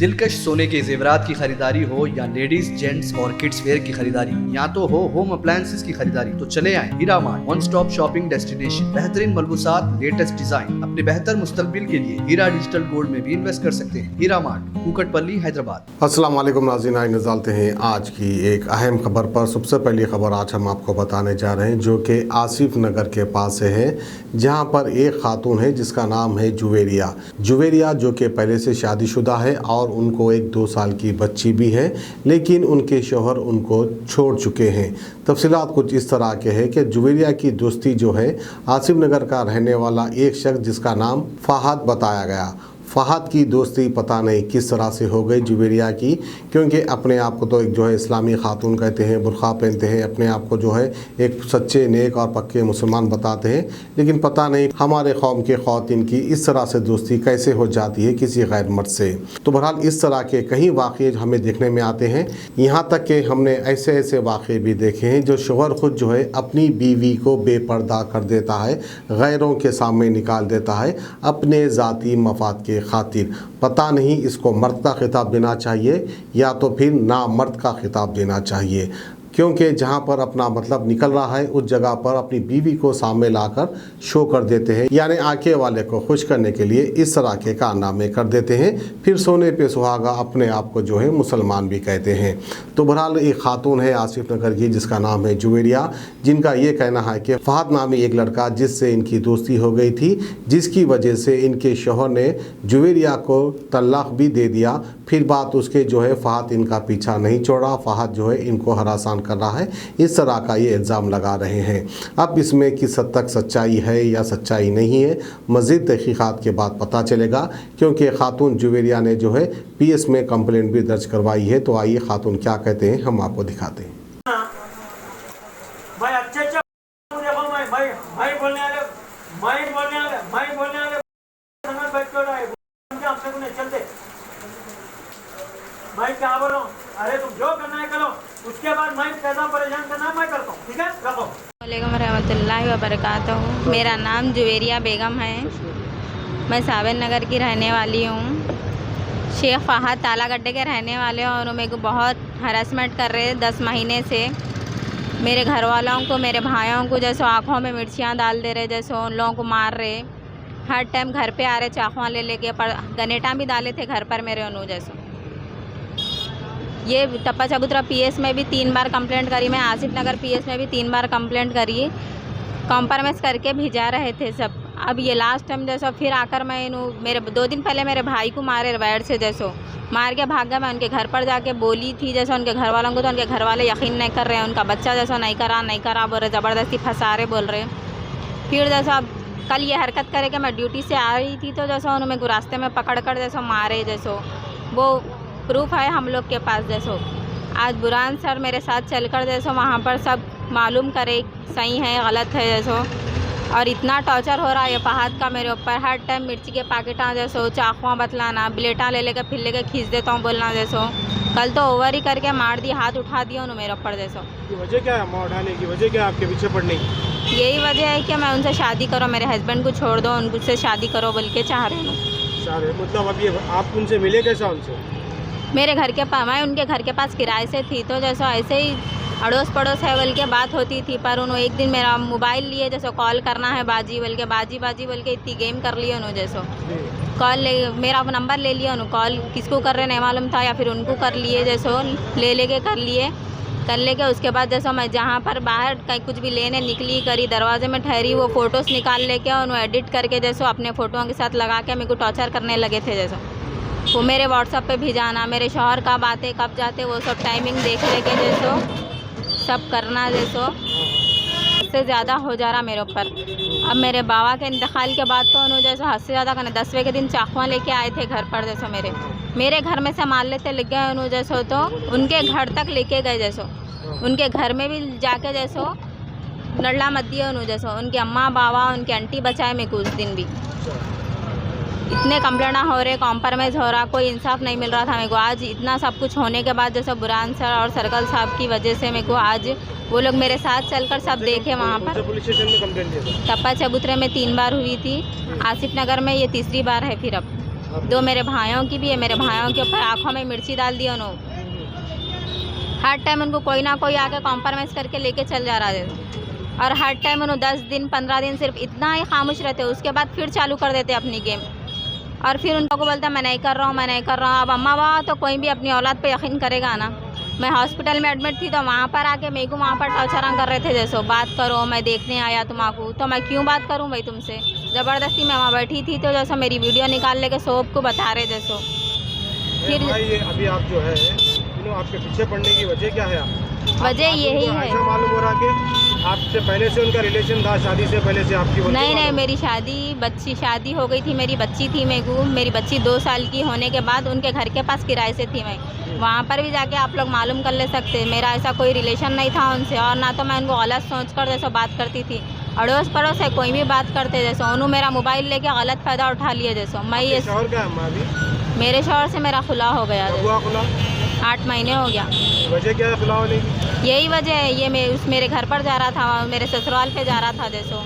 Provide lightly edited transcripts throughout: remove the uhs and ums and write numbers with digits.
दिलकश सोने के जेवरात की खरीदारी हो या लेडीज जेंट्स और किड्स वेयर की खरीदारी, या तो हो होम अप्लायंसेस की खरीदारी, तो चले आए Heera mart, one stop shopping destination. बेहतरीन मलबूसात, लेटेस्ट डिजाइन, अपने बेहतर मुस्तकबिल के लिए हीरा डिजिटल गोल्ड में भी इन्वेस्ट कर सकते हैं। हीरा मार्ट, कुकटपल्ली, हैदराबाद। अस्सलाम वालेकुम नाज़रीन, आइए नज़ारते हैं आज की एक अहम खबर पर। सबसे पहली खबर आज हम आपको बताने जा रहे हैं जो कि आसिफ नगर के पास से है, जहां पर एक खातून है जिसका नाम है जुवेरिया, जो कि पहले से शादीशुदा है और उनको एक 2 साल की बच्ची भी है, लेकिन उनके शौहर उनको छोड़ चुके हैं। तफसीलात कुछ इस तरह के है कि जुवेरिया की दोस्ती जो है आसिफ नगर का रहने वाला एक शख्स जिसका नाम फहद बताया गया। फहद की दोस्ती पता नहीं किस तरह से हो गई जुवेरिया की, क्योंकि अपने आप को तो एक जो है इस्लामी खातून कहते हैं, बुर्खा पहनते हैं, अपने आप को जो है एक सच्चे नेक और पक्के मुसलमान बताते हैं, लेकिन पता नहीं हमारे कौम के ख़वातीन की इस तरह से दोस्ती कैसे हो जाती है किसी गैर मर्द से। तो बहरहाल इस तरह के कई वाक़े हमें देखने में आते हैं। यहाँ तक कि हमने ऐसे ऐसे वाक़े भी देखे हैं जो शोहर ख़ुद जो है अपनी बीवी को बेपर्दा कर देता है, गैरों के सामने निकाल देता है अपने ज़ाती मफाद के खातिर। पता नहीं इसको मर्द का खिताब देना चाहिए या तो फिर ना मर्द का खिताब देना चाहिए, क्योंकि जहाँ पर अपना मतलब निकल रहा है उस जगह पर अपनी बीवी को सामने लाकर शो कर देते हैं, यानी आके वाले को खुश करने के लिए इस तरह के कारनामे कर देते हैं। फिर सोने पे सुहागा अपने आप को जो है मुसलमान भी कहते हैं। तो बहरहाल एक खातून है आसिफ नगर की जिसका नाम है जुवेरिया, जिनका ये कहना है कि फहद नामी एक लड़का जिससे इनकी दोस्ती हो गई थी, जिसकी वजह से इनके शौहर ने जुवेरिया को तलाक भी दे दिया। फिर बात उसके जो है फहद इनका पीछा नहीं छोड़ा, फहद जो है इनको हरासान कर रहा है, इस तरह का ये इल्ज़ाम लगा रहे हैं। अब इसमें किस हद तक सच्चाई है या सच्चाई नहीं है, मज़ीद तहक़ीक़ात के बाद पता चलेगा, क्योंकि खातून जुवेरिया ने जो है PS में कंप्लेंट भी दर्ज करवाई है। तो आइए खातून क्या कहते हैं हम आपको दिखाते हैं। मैं क्या बोल रहा हूँ, अरे तुम जो करना है करो, उसके बाद मैं कैसा परेशान करना है मैं करता हूँ, ठीक है, रखो। वालेकुम रहमतुल्लाहि व बरकातहू। मेरा नाम जुवेरिया बेगम है, मैं सावन नगर की रहने वाली हूँ। शेख फहद तालागड्डे के रहने वाले हैं और मेरे को बहुत हरासमेंट कर रहे हैं 10 महीने से। मेरे घर वालों को, मेरे भाइयों को जैसे आँखों में मिर्चियाँ डाल दे रहे, जैसे उन लोगों को मार रहे। हर टाइम घर पे आ रहे चाकुआँ ले लेके, पर गनेटा भी डाले थे घर पर मेरे अनु जैसे। ये टप्पा चबूतरा PS में भी 3 बार कंप्लेंट करी, मैं आसिफ नगर PS में भी 3 बार कंप्लेंट करी, कॉम्प्रोमाइज़ करके भिजा रहे थे सब। अब ये लास्ट टाइम जैसा फिर आकर मैं मेरे 2 दिन पहले मेरे भाई को मारे बैड से, जैसो मार के भाग गया। मैं उनके घर पर जाके बोली थी जैसे उनके घर वालों को, तो उनके घर वाले यकीन नहीं कर रहे हैं। उनका बच्चा जैसा नहीं करा बोल रहे, ज़बरदस्ती फंसा रहे बोल रहे। फिर जैसा कल ये हरकत करे कि मैं ड्यूटी से आ रही थी, तो जैसा उन्होंने मेरे को रास्ते में पकड़ कर जैसा मारे, जैसो वो प्रूफ है हम लोग के पास। जैसो आज बुरान सर मेरे साथ चलकर जैसो वहाँ पर सब मालूम करे सही है गलत है जैसो। और इतना टॉर्चर हो रहा है फहद का मेरे ऊपर, हर टाइम मिर्ची के पैकेटा जैसो, चाकुआँ बतलाना, ब्लेटा ले लेकर फिर लेकर खींच देता हूँ बोलना जैसो। कल तो ओवर ही करके मार दी, हाथ उठा दिया उन्होंने मेरे ऊपर जैसो। वजह क्या है मार उठाने की, वजह क्या है आपके पीछे पड़ने की? यही वजह है कि मैं उनसे शादी करो, मेरे हस्बैंड को छोड़ दो, उनसे शादी करो बोल के चाह रही हूँ। मतलब अभी आप उनसे मिले कैसा उनसे? मेरे घर के पास, मैं उनके घर के पास किराए से थी, तो जैसा ऐसे ही अड़ोस पड़ोस है बोल के बात होती थी। पर उन्होंने एक दिन मेरा मोबाइल लिए, जैसे कॉल करना है बाजी बोल के इतनी गेम कर लिए उन्होंने। जैसो कॉल ले, मेरा नंबर ले लिया उन्होंने, कॉल किसको कर रहे नहीं मालूम था, या फिर उनको कर लिए, जैसो ले कर लिए उसके बाद जैसा मैं जहाँ पर बाहर कहीं कुछ भी लेने निकली करी, दरवाजे में ठहरी, वो फ़ोटोज़ निकाल लेके उन्होंने एडिट करके जैसो अपने फ़ोटोओं के साथ लगा के मेरे को टॉर्चर करने लगे थे। जैसा वो मेरे व्हाट्सएप पे भेजाना, मेरे शौहर कब आते कब जाते वो सब टाइमिंग देख लेके जैसो सब करना, जैसो इससे ज़्यादा हो जा रहा मेरे ऊपर। अब मेरे बाबा के इंतकाल के बाद तो उन्होंने जैसे हद से ज़्यादा करने, 10वें के दिन चाकुआँ लेके आए थे घर पर, जैसो मेरे घर में से मार लेते लग गए उन्होंने जैसो, तो उनके घर तक लेके गए, जैसो उनके घर में भी जाके जैसो नडला मत दिया उन्होंने, जैसो उनके अम्मा बाबा उनके आंटी बचाए मेरे को उस दिन भी। इतने कंप्लेंट हो रहे, कॉम्प्रोमाइज़ हो रहा, कोई इंसाफ नहीं मिल रहा था मेरे को। आज इतना सब कुछ होने के बाद जैसे बुरान सर और सर्कल साहब की वजह से मेरे को आज वो लोग मेरे साथ चलकर सब देखे वहाँ पर। पुलिस स्टेशन में कंप्लेंट दिया था? टप्पा चबूतरे में 3 बार हुई थी, आसिफ नगर में ये तीसरी बार है। फिर अब 2 मेरे भाइयों की भी है। मेरे भाइयों के ऊपर आँखों में मिर्ची डाल दी उन्होंने। हर टाइम उनको कोई ना कोई आके कॉम्प्रोमाइज़ करके लेके चल जा रहा है। और हर टाइम उन्होंने 10 दिन 15 दिन सिर्फ इतना ही खामोश रहते, उसके बाद फिर चालू कर देते अपनी गेम। और फिर उनको बोलता मैं नहीं कर रहा हूँ, मैं नहीं कर रहा हूँ। अब अम्मा बाबा तो कोई भी अपनी औलाद पे यकीन करेगा ना। मैं हॉस्पिटल में एडमिट थी तो वहाँ पर आके मेरे को वहाँ पर टॉर्चर कर रहे थे, जैसो बात करो, मैं देखने आया तुम्हारा, तो मैं क्यों बात करूँ भाई तुमसे। ज़बरदस्ती मैं वहाँ बैठी थी तो जैसा मेरी वीडियो निकाल लेके सबको बता रहे जैसो। फिर ये अभी आप जो है आपके पीछे पड़ने की वजह क्या है? वजह यही है, ऐसा मालूम हो रहा कि आपसे पहले से उनका रिलेशन था, शादी से पहले से आपकी? नहीं, मेरी शादी हो गई थी, मेरी बच्ची थी। मेरी बच्ची 2 साल की होने के बाद उनके घर के पास किराए से थी मैं। वहाँ पर भी जाके आप लोग मालूम कर ले सकते। मेरा ऐसा कोई रिलेशन नहीं था उनसे, और ना तो मैं उनको गलत सोच कर जैसे बात करती थी। अड़ोस पड़ोस है कोई भी बात करते जैसे, उन्होंने मेरा मोबाइल लेके गलत फ़ायदा उठा लिया जैसे। मैं ये शौहर का है अभी? मेरे शौहर से मेरा खुला हो गया, 8 महीने हो गया। वजह क्या है खुला होने की? यही वजह है, ये मेरे घर पर जा रहा था, मेरे ससुराल पे जा रहा था जैसो।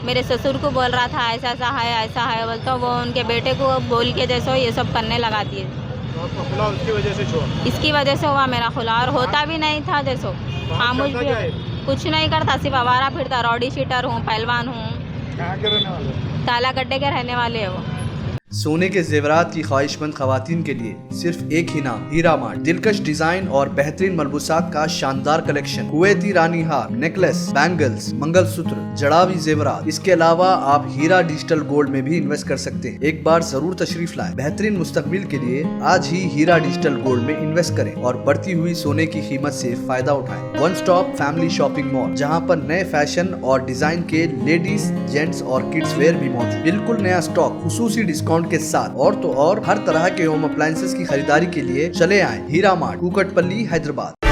मेरे ससुर को बोल रहा था ऐसा ऐसा है बोलता, वो उनके बेटे को बोल के जैसो ये सब करने लगा दिए। तो आपका खुला उसकी वजह से छोड़ा? इसकी वजह से हुआ मेरा खुला, और होता भी नहीं था जैसो। खामोश भी कुछ नहीं करता, सिर्फ आवारा फिरता। रॉडी शीटर हूँ, पहलवान हूँ। कहाँ के रहने वाले? ताला गड्ढे के रहने वाले हैं वो। सोने के जेवरात की ख्वाहिशमंद खवातीन के लिए सिर्फ एक ही नाम, हीरा मार्ट। दिलकश डिजाइन और बेहतरीन मलबूसात का शानदार कलेक्शन, कुवैती रानी हार, नेकलेस, बैंगल्स, मंगलसूत्र, जड़ावी जेवरात। इसके अलावा आप हीरा डिजिटल गोल्ड में भी इन्वेस्ट कर सकते हैं। एक बार जरूर तशरीफ लाएं। बेहतरीन मुस्तकबिल के लिए आज ही हीरा डिजिटल गोल्ड में इन्वेस्ट करें और बढ़ती हुई सोने की कीमत से फायदा उठाएं। One stop family shopping mall, जहां पर नए फैशन और डिजाइन के लेडीज, जेंट्स और किड्स वेयर भी मौजूद। बिल्कुल नया स्टॉक, खुसूसी डिस्काउंट के साथ। और तो और हर तरह के होम अप्लायंसेस की खरीदारी के लिए चले आए हीरा मार्ट, कुकटपल्ली, हैदराबाद।